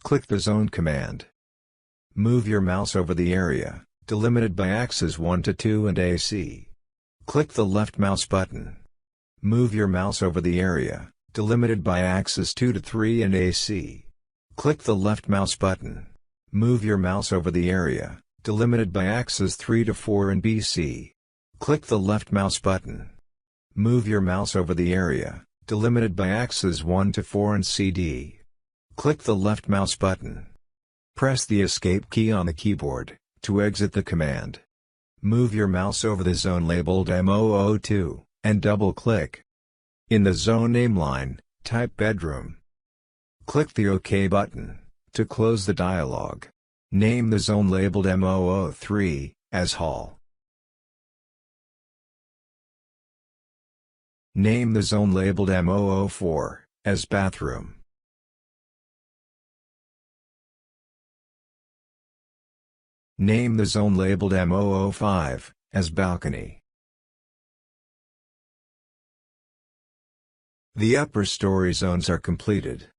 Click the Zone command. Move your mouse over the area, delimited by axes 1 to 2 and AC. Click the left mouse button. Move your mouse over the area, delimited by axes 2 to 3 and AC. Click the left mouse button. Move your mouse over the area, delimited by axes 3 to 4 and BC. Click the left mouse button. Move your mouse over the area, delimited by axes 1 to 4 and CD. Click the left mouse button. Press the Escape key on the keyboard to exit the command. Move your mouse over the zone labeled M002, and double-click. In the zone name line, type Bedroom. Click the OK button to close the dialog. Name the zone labeled M003 as Hall. Name the zone labeled M004 as Bathroom. Name the zone labeled M005 as Balcony. The upper story zones are completed.